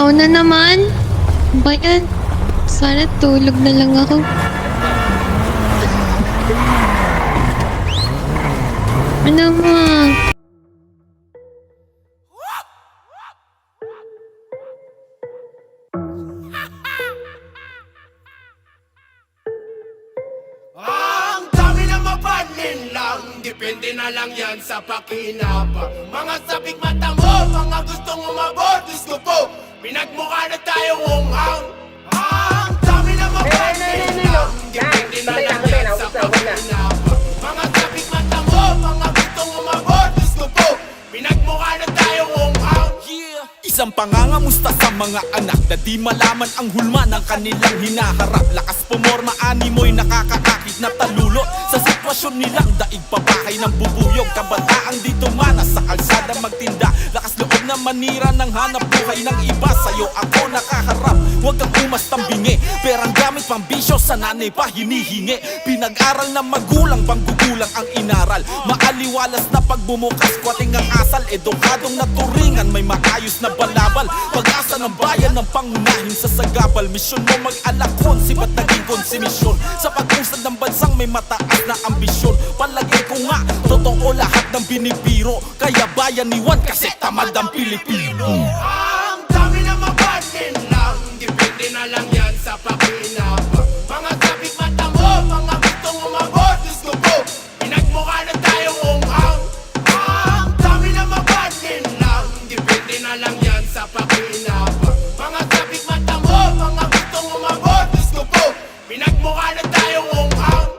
Ikaw na naman? Ba yan? Sana tulog na lang ako. Ano mo? Ang dami na mapanin lang, depende na lang yan sa pakinabang. Mga sabik mata mo, mga gustong umabot, gusto po, pinagmukha na tayong unghang. Ang dami na mapanin lang, depende na lang yan sa pakinabang. Mga sabik mata mo, mga gustong umabot, gusto po, pinagmukha na tayong unghang. Isang pangangamusta sa mga anak na di malaman ang hulma ng kanilang hinaharap. Lakas pumorma, animoy nakakaakit na talulot sa sitwasyon nilang daig pabahay ng bubuyog. Kabataang di tumana sa kalsada magtinda, lakas loob na manira ng hanap buhay ng iba. Sa'yo ako nakaharap, huwag kang umastang bingi. Perang gamit pang bisyo, sa nanay pa hinihingi. Pinag-aral na magulang, panggugulang ang inaral. Maaliwalas na pagbumukas, kwating ang asal. Edukadong naturingan, may maayos na balabal. Pag-asa ng bayan ng pangunahin sa sagabal. Misyon mo mag-alakon, sibat naging konsimisyon. Sa pag-usad ng bansang may mataas na ambisyon. Palagay ko nga, totoo lahat ng binibiro. Kaya bayan iwan kasi tamad ang Pilipino. Ang dami na mapanin lang, depende na lang yan sa pakinabang. Mga sabik mata mo, mga gustong umabot, gusto po, pinagmukha na tayong unghang. Ang dami na mapanin lang, depende na lang yan sa pakinabang. Mga sabik mata mo, mga gustong umabot, gusto po, pinagmukha na tayong unghang.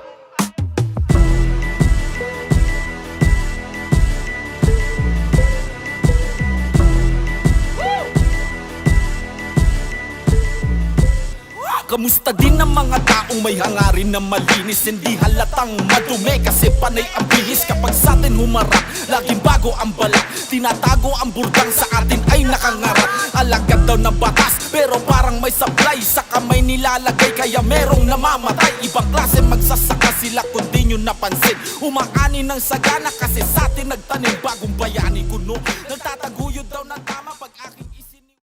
Kamusta din ang mga taong may hangarin na malinis? Hindi halatang madumi kasi panay ang bihis. Kapag sa atin humarap, laging bago ang balak. Tinatago ang burdang sa atin ay nakangarap. Alagad daw ng batas pero parang may supply. Sa kamay nilalagay kaya merong namamatay. Ibang klase magsasaka sila kung di nyo napansin. Umaani ng sagana kasi sa atin nagtanim bagong bayani kuno. Nagtataguyod daw ng